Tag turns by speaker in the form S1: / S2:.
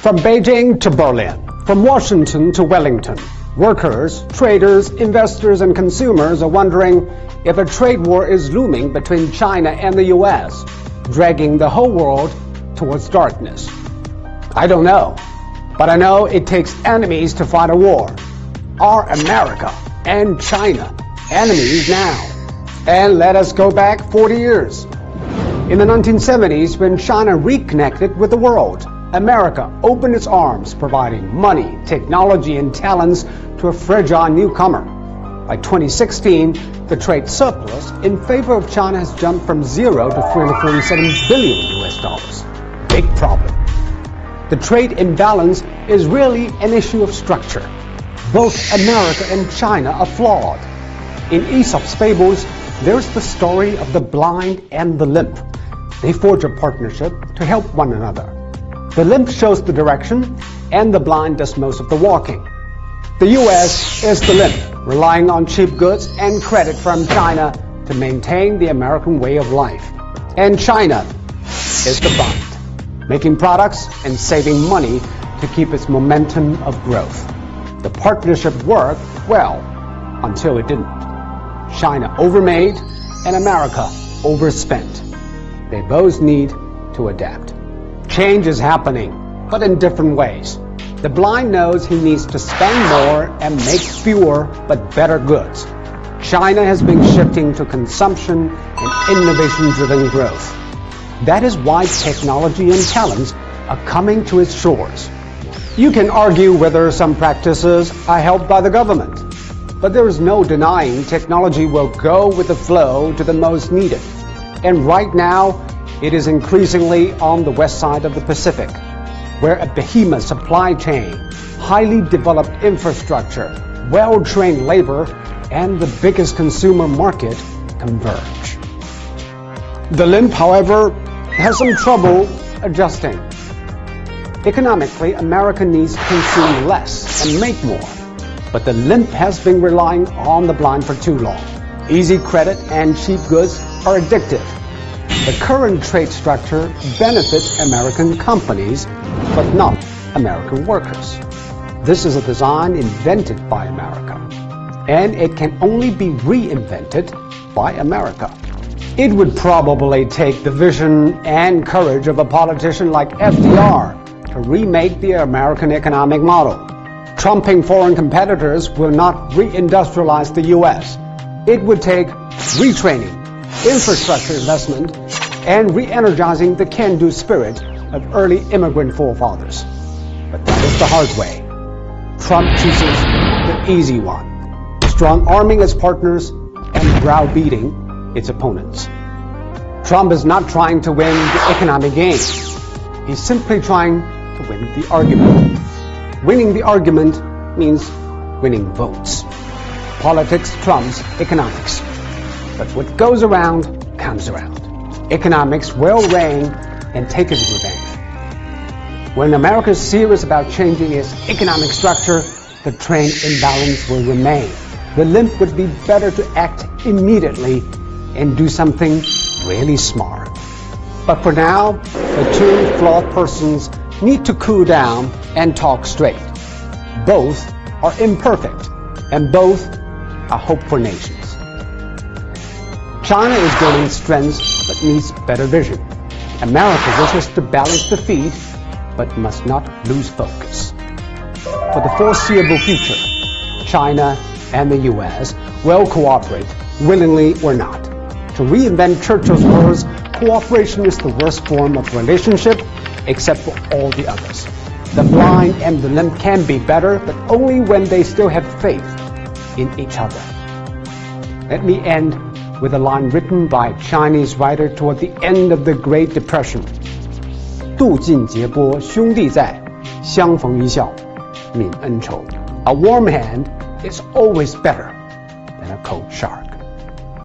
S1: From Beijing to Berlin, from Washington to Wellington, workers, traders, investors, and consumers are wondering if a trade war is looming between China and the U.S., dragging the whole world towards darkness. I don't know, but I know it takes enemies to fight a war. Are America and China enemies now? And let us go back 40 years. In the 1970s, when China reconnected with the world, America opened its arms, providing money, technology, and talents to a fragile newcomer. By 2016, the trade surplus in favor of China has jumped from zero to $347 billion US. Big problem. The trade imbalance is really an issue of structure. Both America and China are flawed. In Aesop's fables, there's the story of the blind and the limp. They forge a partnership to help one another. The limp shows the direction, and the blind does most of the walking. The U.S. is the limp, relying on cheap goods and credit from China to maintain the American way of life. And China is the blind, making products and saving money to keep its momentum of growth. The partnership worked well until it didn't. China overmade and America overspent. They both need to adapt. Change is happening, but in different ways. The blind knows he needs to spend more and make fewer but better goods. China has been shifting to consumption and innovation-driven growth. That is why technology and talents are coming to its shores. You can argue whether some practices are helped by the government, but there is no denying technology will go with the flow to the most needed. And right now, it is increasingly on the west side of the Pacific, where a behemoth supply chain, highly developed infrastructure, well-trained labor, and the biggest consumer market converge. The limp, however, has some trouble adjusting. Economically, America needs to consume less and make more. But the limp has been relying on the blind for too long. Easy credit and cheap goods are addictive. The current trade structure benefits American companies, but not American workers. This is a design invented by America, and it can only be reinvented by America. It would probably take the vision and courage of a politician like FDR to remake the American economic model. Trumping foreign competitors will not reindustrialize the U.S. It would take retraining, infrastructure investment, and re-energizing the can-do spirit of early immigrant forefathers. But that is the hard way. Trump chooses the easy one, strong-arming its partners and browbeating its opponents. Trump is not trying to win the economic game. He's simply trying to win the argument. Winning the argument means winning votes. Politics trumps economics. But what goes around comes around. Economics will reign and take its revenge. When America is serious about changing its economic structure, the trade imbalance will remain. The limp would be better to act immediately and do something really smart. But for now, the two flawed persons need to cool down and talk straight. Both are imperfect, and both are hope for nations. China is gaining strength, but needs better vision. America wishes to balance the feed, but must not lose focus. For the foreseeable future, China and the U.S. will cooperate, willingly or not. To reinvent Churchill's words, cooperation is the worst form of relationship, except for all the others. The blind and the limp can be better, but only when they still have faith in each other. Let me end with a line written by a Chinese writer toward the end of the Great Depression. 渡尽劫波兄弟在，相逢一笑泯恩仇. A warm hand is always better than a cold shower.